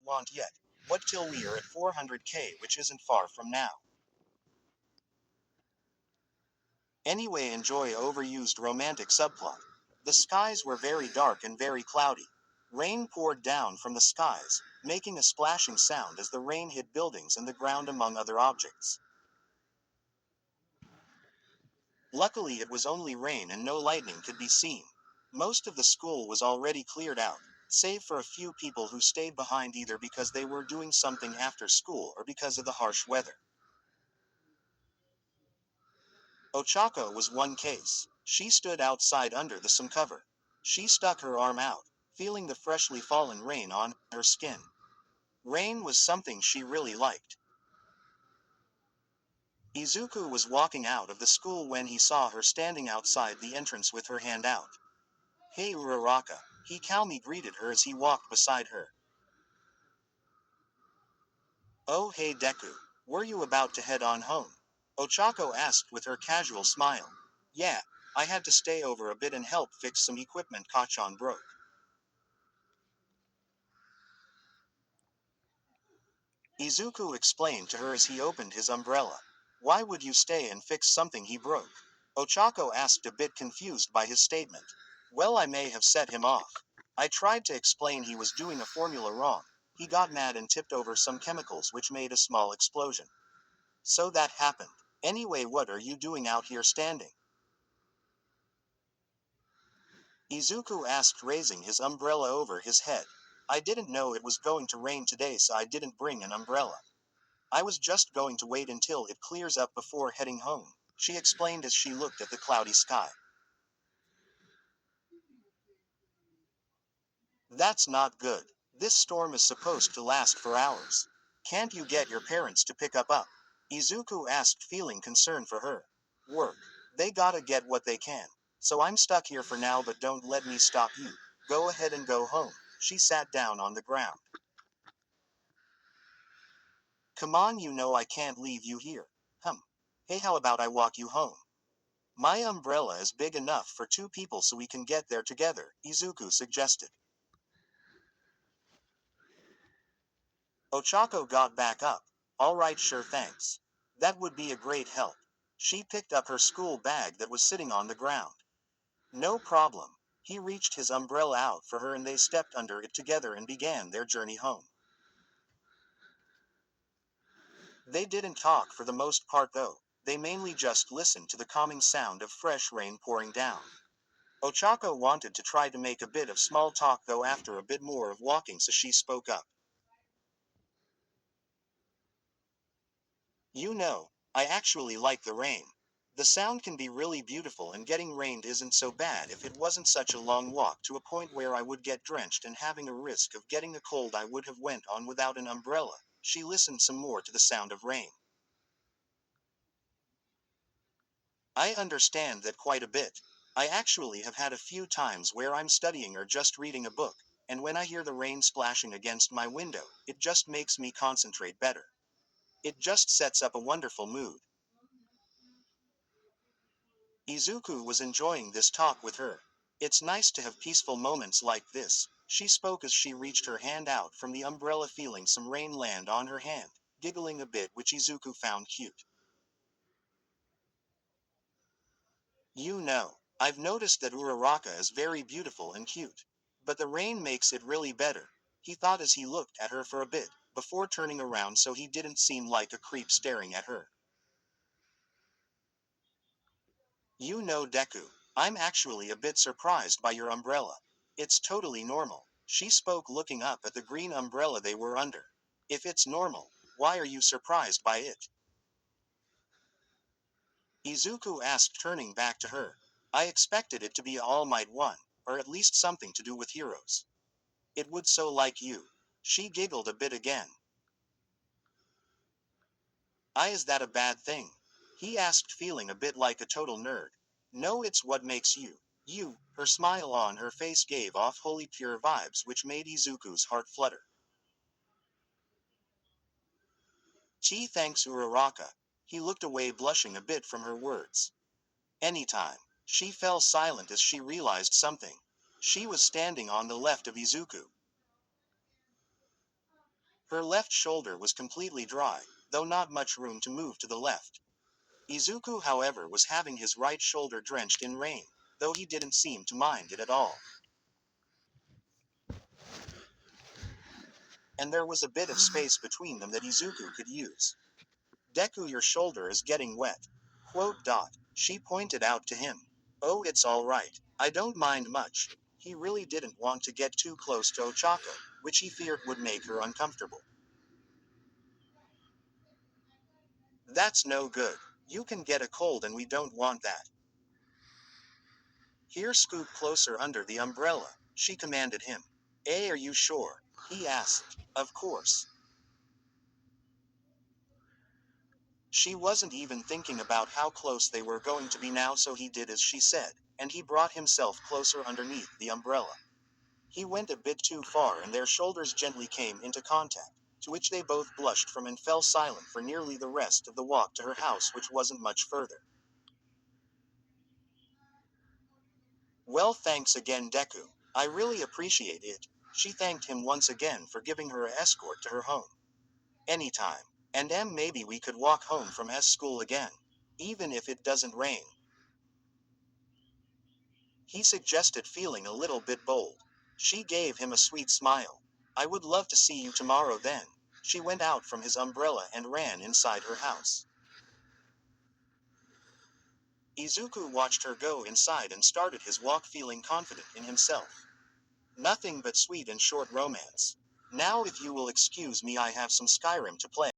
want yet. What till we are at 400k, which isn't far from now. Anyway, enjoy overused romantic subplot. The skies were very dark and very cloudy. Rain poured down from the skies, making a splashing sound as the rain hit buildings and the ground among other objects. Luckily it was only rain and no lightning could be seen. Most of the school was already cleared out, save for a few people who stayed behind either because they were doing something after school or because of the harsh weather. Ochako was one case. She stood outside under the sun cover. She stuck her arm out, feeling the freshly fallen rain on her skin. Rain was something she really liked. Izuku was walking out of the school when he saw her standing outside the entrance with her hand out. Hey Uraraka, he calmly greeted her as he walked beside her. Oh hey Deku, were you about to head on home? Ochako asked with her casual smile. Yeah, I had to stay over a bit and help fix some equipment Kachan broke. Izuku explained to her as he opened his umbrella. Why would you stay and fix something he broke? Ochako asked, a bit confused by his statement. Well, I may have set him off. I tried to explain he was doing a formula wrong. He got mad and tipped over some chemicals which made a small explosion. So that happened. Anyway, what are you doing out here standing? Izuku asked, raising his umbrella over his head. I didn't know it was going to rain today, so I didn't bring an umbrella. I was just going to wait until it clears up before heading home, she explained as she looked at the cloudy sky. That's not good. This storm is supposed to last for hours. Can't you get your parents to pick up? Izuku asked, feeling concerned for her. Work. They gotta get what they can. So I'm stuck here for now, but don't let me stop you. Go ahead and go home. She sat down on the ground. Come on, you know I can't leave you here. Hey, how about I walk you home? My umbrella is big enough for two people so we can get there together, Izuku suggested. Ochako got back up. Alright, sure, thanks. That would be a great help. She picked up her school bag that was sitting on the ground. No problem. He reached his umbrella out for her and they stepped under it together and began their journey home. They didn't talk for the most part though. They mainly just listened to the calming sound of fresh rain pouring down. Ochako wanted to try to make a bit of small talk though after a bit more of walking, so she spoke up. You know, I actually like the rain. The sound can be really beautiful and getting rained isn't so bad if it wasn't such a long walk to a point where I would get drenched and having a risk of getting a cold I would have went on without an umbrella. She listened some more to the sound of rain. I understand that quite a bit. I actually have had a few times where I'm studying or just reading a book, and when I hear the rain splashing against my window, it just makes me concentrate better. It just sets up a wonderful mood. Izuku was enjoying this talk with her. It's nice to have peaceful moments like this, she spoke as she reached her hand out from the umbrella, feeling some rain land on her hand, giggling a bit, which Izuku found cute. You know, I've noticed that Uraraka is very beautiful and cute. But the rain makes it really better, he thought as he looked at her for a bit, before turning around so he didn't seem like a creep staring at her. You know, Deku, I'm actually a bit surprised by your umbrella. It's totally normal, she spoke, looking up at the green umbrella they were under. If it's normal, why are you surprised by it? Izuku asked, turning back to her. I expected it to be a All Might one, or at least something to do with heroes. It would so like you. She giggled a bit again. Is that a bad thing? He asked, feeling a bit like a total nerd. No, it's what makes you. You. Her smile on her face gave off holy pure vibes which made Izuku's heart flutter. Gee, thanks Uraraka. He looked away, blushing a bit from her words. Anytime. She fell silent as she realized something. She was standing on the left of Izuku. Her left shoulder was completely dry, though not much room to move to the left. Izuku, however, was having his right shoulder drenched in rain, though he didn't seem to mind it at all. And there was a bit of space between them that Izuku could use. Deku, your shoulder is getting wet. Quote dot. She pointed out to him. Oh, it's all right. I don't mind much. He really didn't want to get too close to Ochako, which he feared would make her uncomfortable. That's no good. You can get a cold and we don't want that. Here, scoot closer under the umbrella, she commanded him. Are you sure? He asked. Of course. She wasn't even thinking about how close they were going to be now, so he did as she said, and he brought himself closer underneath the umbrella. He went a bit too far and their shoulders gently came into contact, to which they both blushed from and fell silent for nearly the rest of the walk to her house, which wasn't much further. Well, thanks again, Deku. I really appreciate it. She thanked him once again for giving her an escort to her home. Anytime. And maybe we could walk home from school again. Even if it doesn't rain. He suggested, feeling a little bit bold. She gave him a sweet smile. I would love to see you tomorrow then. She went out from his umbrella and ran inside her house. Izuku watched her go inside and started his walk feeling confident in himself. Nothing but sweet and short romance. Now if you will excuse me, I have some Skyrim to play.